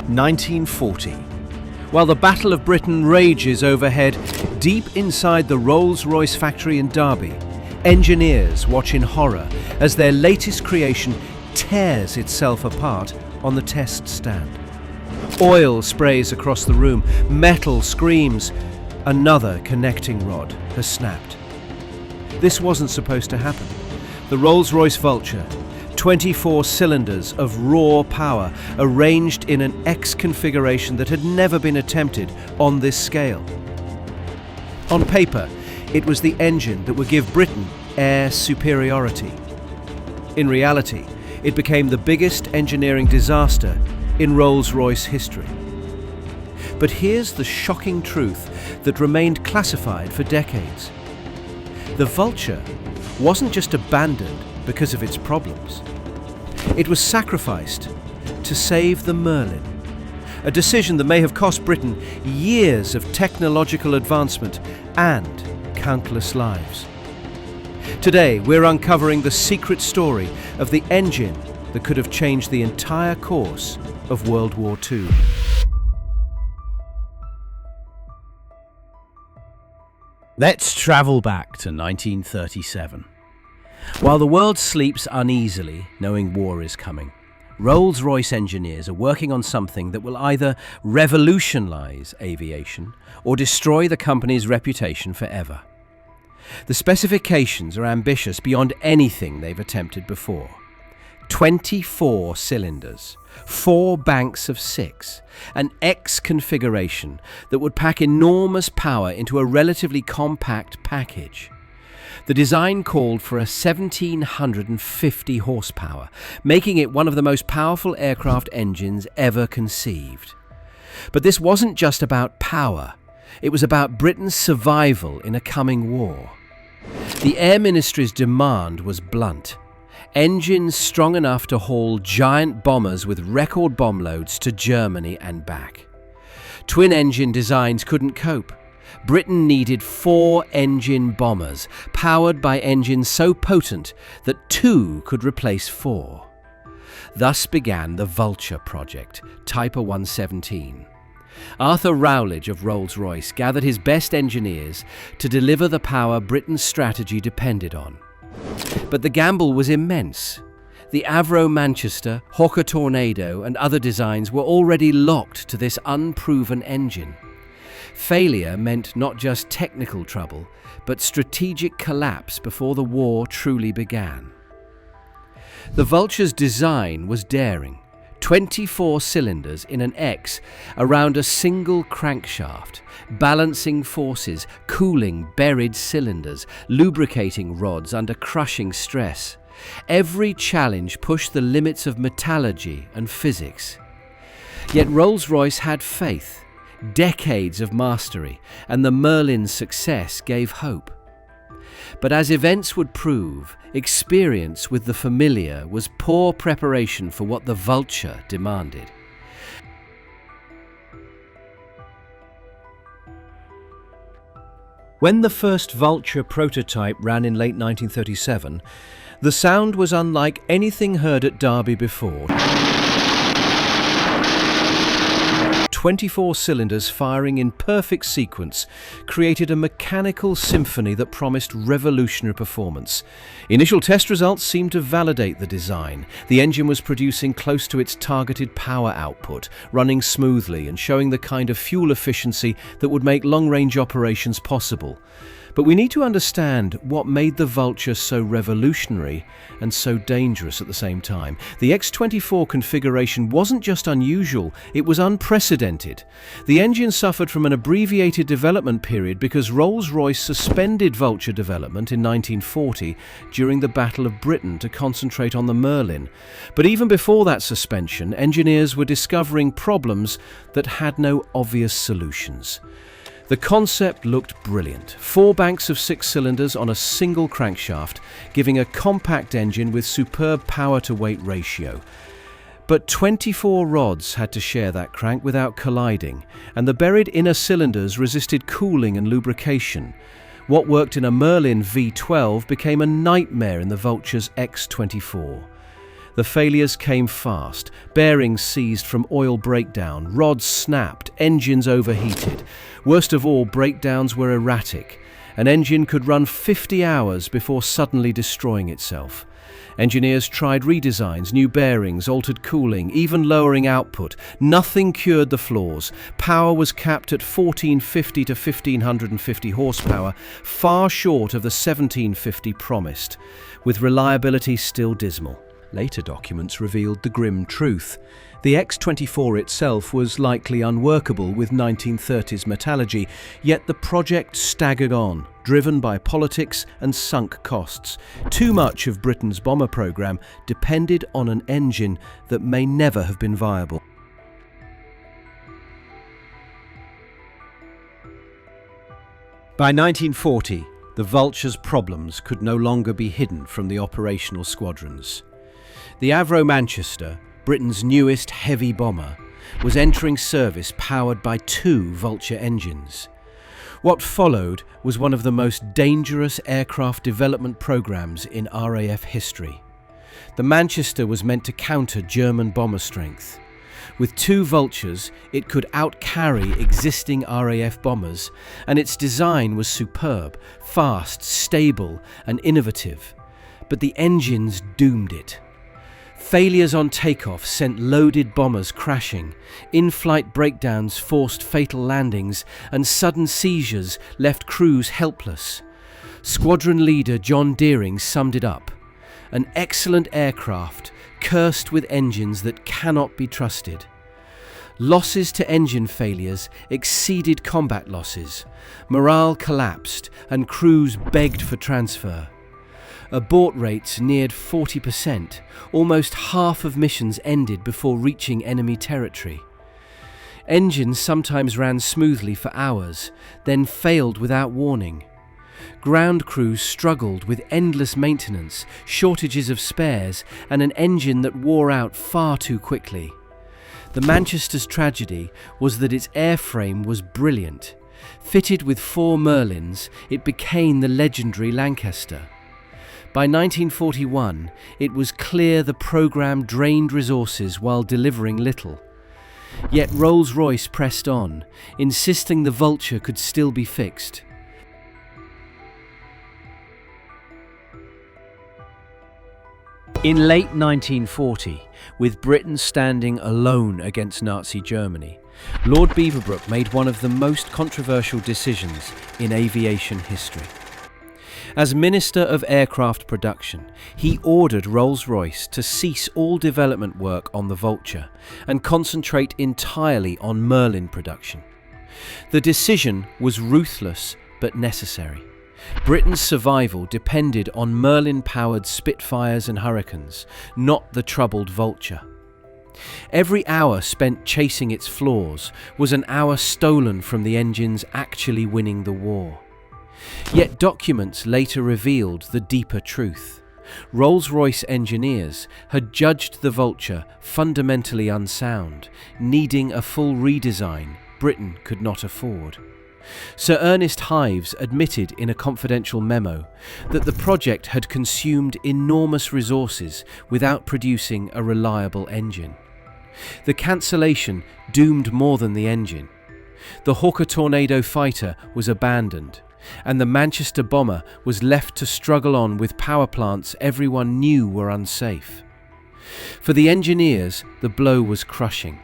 1940. While the Battle of Britain rages overhead, deep inside the Rolls-Royce factory in Derby, engineers watch in horror as their latest creation tears itself apart on the test stand. Oil sprays across the room, metal screams. Another connecting rod has snapped. This wasn't supposed to happen. The Rolls-Royce Vulture, 24 cylinders of raw power arranged in an X configuration that had never been attempted on this scale. On paper, it was the engine that would give Britain air superiority. In reality, it became the biggest engineering disaster in Rolls-Royce history. But here's the shocking truth that remained classified for decades. The Vulture wasn't just abandoned because of its problems. It was sacrificed to save the Merlin, a decision that may have cost Britain years of technological advancement and countless lives. Today, we're uncovering the secret story of the engine that could have changed the entire course of World War II. Let's travel back to 1937. While the world sleeps uneasily, knowing war is coming, Rolls-Royce engineers are working on something that will either revolutionize aviation or destroy the company's reputation forever. The specifications are ambitious beyond anything they've attempted before. 24 cylinders, 4 banks of 6, an X configuration that would pack enormous power into a relatively compact package. The design called for a 1,750 horsepower, making it one of the most powerful aircraft engines ever conceived. But this wasn't just about power, it was about Britain's survival in a coming war. The Air Ministry's demand was blunt. Engines strong enough to haul giant bombers with record bomb loads to Germany and back. Twin-engine designs couldn't cope. Britain needed 4 engine bombers, powered by engines so potent that 2 could replace 4. Thus began the Vulture project, Type 117. Arthur Rowledge of Rolls-Royce gathered his best engineers to deliver the power Britain's strategy depended on. But the gamble was immense. The Avro Manchester, Hawker Tornado and other designs were already locked to this unproven engine. Failure meant not just technical trouble, but strategic collapse before the war truly began. The Vulture's design was daring. 24 cylinders in an X around a single crankshaft, balancing forces, cooling buried cylinders, lubricating rods under crushing stress. Every challenge pushed the limits of metallurgy and physics. Yet Rolls-Royce had faith, decades of mastery, and the Merlin's success gave hope. But as events would prove, experience with the familiar was poor preparation for what the Vulture demanded. When the first Vulture prototype ran in late 1937, the sound was unlike anything heard at Derby before. 24 cylinders firing in perfect sequence created a mechanical symphony that promised revolutionary performance. Initial test results seemed to validate the design. The engine was producing close to its targeted power output, running smoothly and showing the kind of fuel efficiency that would make long-range operations possible. But we need to understand what made the Vulture so revolutionary and so dangerous at the same time. The X-24 configuration wasn't just unusual, it was unprecedented. The engine suffered from an abbreviated development period because Rolls-Royce suspended Vulture development in 1940 during the Battle of Britain to concentrate on the Merlin. But even before that suspension, engineers were discovering problems that had no obvious solutions. The concept looked brilliant. 4 banks of 6 cylinders on a single crankshaft, giving a compact engine with superb power-to-weight ratio. But 24 rods had to share that crank without colliding, and the buried inner cylinders resisted cooling and lubrication. What worked in a Merlin V12 became a nightmare in the Vulture's X-24. The failures came fast. Bearings seized from oil breakdown, rods snapped, engines overheated. Worst of all, breakdowns were erratic. An engine could run 50 hours before suddenly destroying itself. Engineers tried redesigns, new bearings, altered cooling, even lowering output. Nothing cured the flaws. Power was capped at 1450 to 1550 horsepower, far short of the 1750 promised, with reliability still dismal. Later documents revealed the grim truth. The X-24 itself was likely unworkable with 1930s metallurgy, yet the project staggered on, driven by politics and sunk costs. Too much of Britain's bomber programme depended on an engine that may never have been viable. By 1940, the Vulture's problems could no longer be hidden from the operational squadrons. The Avro Manchester, Britain's newest heavy bomber, was entering service powered by 2 Vulture engines. What followed was one of the most dangerous aircraft development programs in RAF history. The Manchester was meant to counter German bomber strength. With 2 Vultures, it could outcarry existing RAF bombers, and its design was superb, fast, stable, and innovative. But the engines doomed it. Failures on takeoff sent loaded bombers crashing, in-flight breakdowns forced fatal landings, and sudden seizures left crews helpless. Squadron leader John Deering summed it up: an excellent aircraft cursed with engines that cannot be trusted. Losses to engine failures exceeded combat losses. Morale collapsed and crews begged for transfer. Abort rates neared 40%. Almost half of missions ended before reaching enemy territory. Engines sometimes ran smoothly for hours, then failed without warning. Ground crews struggled with endless maintenance, shortages of spares, and an engine that wore out far too quickly. The Manchester's tragedy was that its airframe was brilliant. Fitted with 4 Merlins, it became the legendary Lancaster. By 1941, it was clear the programme drained resources while delivering little. Yet Rolls-Royce pressed on, insisting the Vulture could still be fixed. In late 1940, with Britain standing alone against Nazi Germany, Lord Beaverbrook made one of the most controversial decisions in aviation history. As Minister of Aircraft Production, he ordered Rolls-Royce to cease all development work on the Vulture and concentrate entirely on Merlin production. The decision was ruthless but necessary. Britain's survival depended on Merlin-powered Spitfires and Hurricanes, not the troubled Vulture. Every hour spent chasing its flaws was an hour stolen from the engines actually winning the war. Yet documents later revealed the deeper truth. Rolls-Royce engineers had judged the Vulture fundamentally unsound, needing a full redesign Britain could not afford. Sir Ernest Hives admitted in a confidential memo that the project had consumed enormous resources without producing a reliable engine. The Cancellation doomed more than the engine. The Hawker Tornado fighter was abandoned, and the Manchester bomber was left to struggle on with power plants everyone knew were unsafe. For the engineers, the blow was crushing.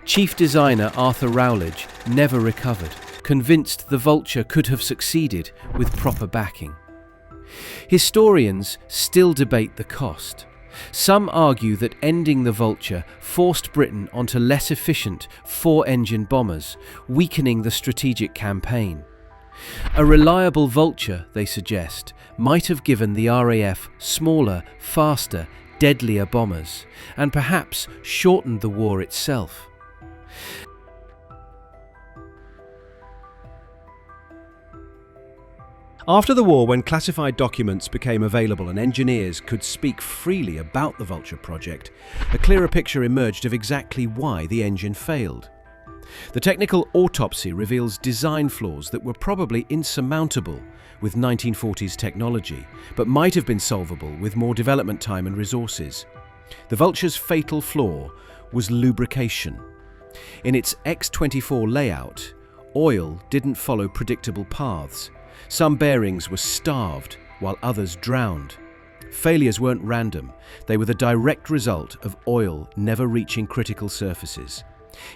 Chief designer Arthur Rowledge never recovered, convinced the Vulture could have succeeded with proper backing. Historians still debate the cost. Some argue that ending the Vulture forced Britain onto less efficient 4-engine bombers, weakening the strategic campaign. A reliable Vulture, they suggest, might have given the RAF smaller, faster, deadlier bombers, and perhaps shortened the war itself. After the war, when classified documents became available and engineers could speak freely about the Vulture project, a clearer picture emerged of exactly why the engine failed. The technical autopsy reveals design flaws that were probably insurmountable with 1940s technology, but might have been solvable with more development time and resources. The Vulture's fatal flaw was lubrication. In its X-24 layout, oil didn't follow predictable paths. Some bearings were starved, while others drowned. Failures weren't random, they were the direct result of oil never reaching critical surfaces.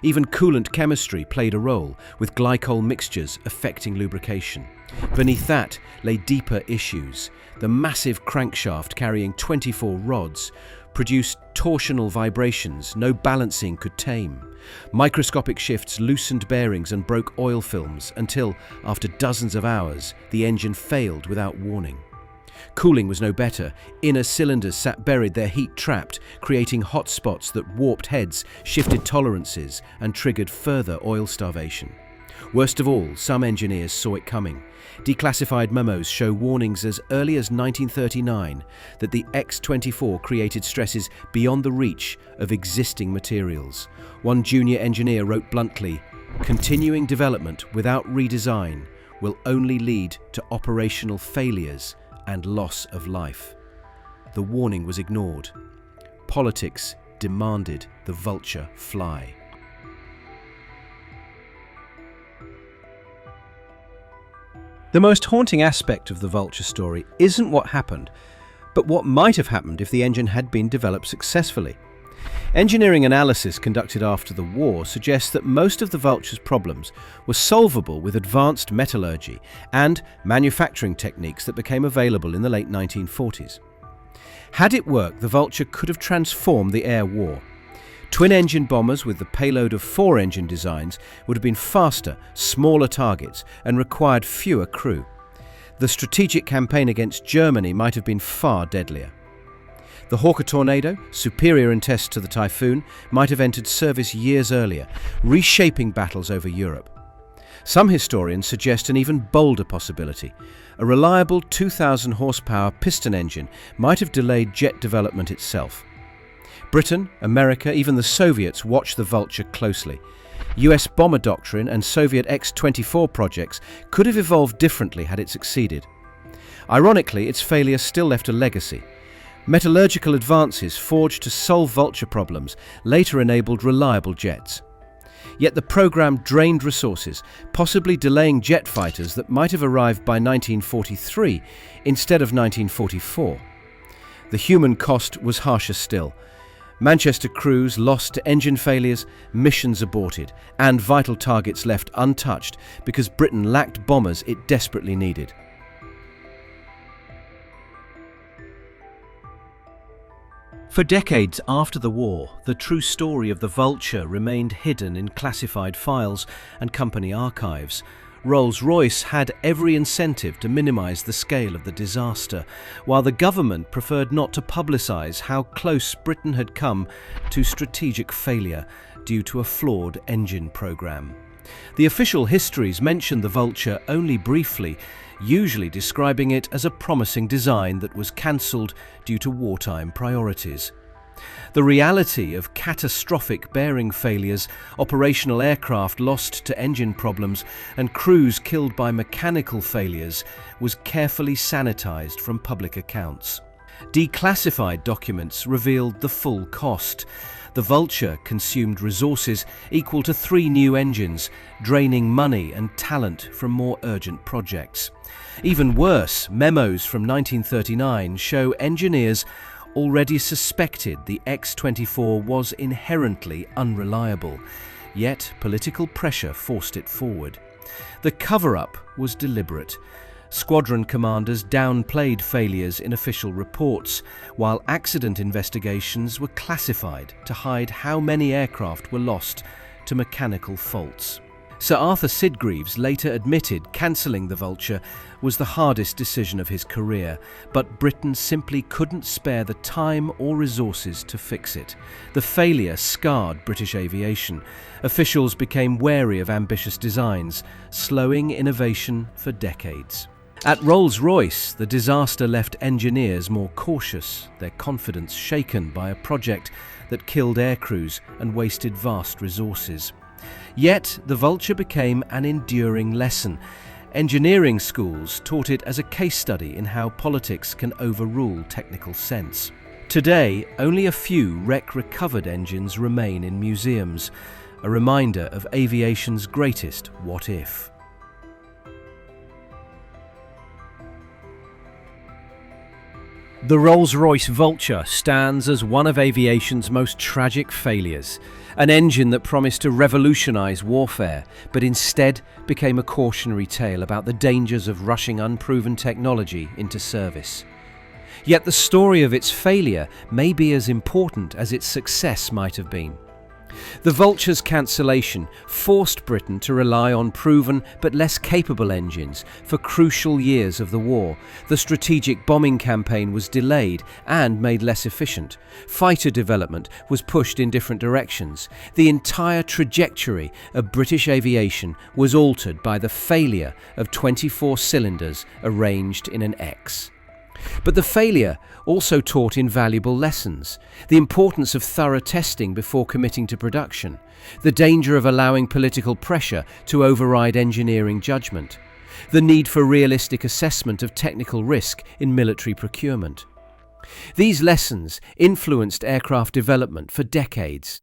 Even coolant chemistry played a role, with glycol mixtures affecting lubrication. Beneath that lay deeper issues. The massive crankshaft carrying 24 rods produced torsional vibrations no balancing could tame. Microscopic shifts loosened bearings and broke oil films until, after dozens of hours, the engine failed without warning. Cooling was no better. Inner cylinders sat buried, their heat trapped, creating hot spots that warped heads, shifted tolerances, and triggered further oil starvation. Worst of all, some engineers saw it coming. Declassified memos show warnings as early as 1939 that the X-24 created stresses beyond the reach of existing materials. One junior engineer wrote bluntly, "Continuing development without redesign will only lead to operational failures and loss of life." The warning was ignored. Politics demanded the Vulture fly. The most haunting aspect of the Vulture story isn't what happened, but what might have happened if the engine had been developed successfully. Engineering analysis conducted after the war suggests that most of the Vulture's problems were solvable with advanced metallurgy and manufacturing techniques that became available in the late 1940s. Had it worked, the Vulture could have transformed the air war. Twin-engine bombers with the payload of 4-engine designs would have been faster, smaller targets and required fewer crew. The strategic campaign against Germany might have been far deadlier. The Hawker Tornado, superior in tests to the Typhoon, might have entered service years earlier, reshaping battles over Europe. Some historians suggest an even bolder possibility. A reliable 2,000 horsepower piston engine might have delayed jet development itself. Britain, America, even the Soviets watched the Vulture closely. US bomber doctrine and Soviet X-24 projects could have evolved differently had it succeeded. Ironically, its failure still left a legacy. Metallurgical advances forged to solve Vulture problems later enabled reliable jets. Yet the program drained resources, possibly delaying jet fighters that might have arrived by 1943 instead of 1944. The human cost was harsher still. Manchester crews lost to engine failures, missions aborted, and vital targets left untouched because Britain lacked bombers it desperately needed. For decades after the war, the true story of the Vulture remained hidden in classified files and company archives. Rolls-Royce had every incentive to minimise the scale of the disaster, while the government preferred not to publicise how close Britain had come to strategic failure due to a flawed engine programme. The official histories mention the Vulture only briefly, usually describing it as a promising design that was cancelled due to wartime priorities. The reality of catastrophic bearing failures, operational aircraft lost to engine problems, and crews killed by mechanical failures was carefully sanitised from public accounts. Declassified documents revealed the full cost. The Vulture consumed resources equal to 3 new engines, draining money and talent from more urgent projects. Even worse, memos from 1939 show engineers already suspected the X-24 was inherently unreliable, yet political pressure forced it forward. The cover-up was deliberate. Squadron commanders downplayed failures in official reports, while accident investigations were classified to hide how many aircraft were lost to mechanical faults. Sir Arthur Sidgreaves later admitted cancelling the Vulture was the hardest decision of his career, but Britain simply couldn't spare the time or resources to fix it. The failure scarred British aviation. Officials became wary of ambitious designs, slowing innovation for decades. At Rolls-Royce, the disaster left engineers more cautious, their confidence shaken by a project that killed aircrews and wasted vast resources. Yet, the Vulture became an enduring lesson. Engineering schools taught it as a case study in how politics can overrule technical sense. Today, only a few wreck-recovered engines remain in museums, a reminder of aviation's greatest what-if. The Rolls-Royce Vulture stands as one of aviation's most tragic failures, an engine that promised to revolutionise warfare, but instead became a cautionary tale about the dangers of rushing unproven technology into service. Yet the story of its failure may be as important as its success might have been. The Vulture's cancellation forced Britain to rely on proven but less capable engines for crucial years of the war. The strategic bombing campaign was delayed and made less efficient. Fighter development was pushed in different directions. The entire trajectory of British aviation was altered by the failure of 24 cylinders arranged in an X. But the failure also taught invaluable lessons: the importance of thorough testing before committing to production, the danger of allowing political pressure to override engineering judgment, the need for realistic assessment of technical risk in military procurement. These lessons influenced aircraft development for decades.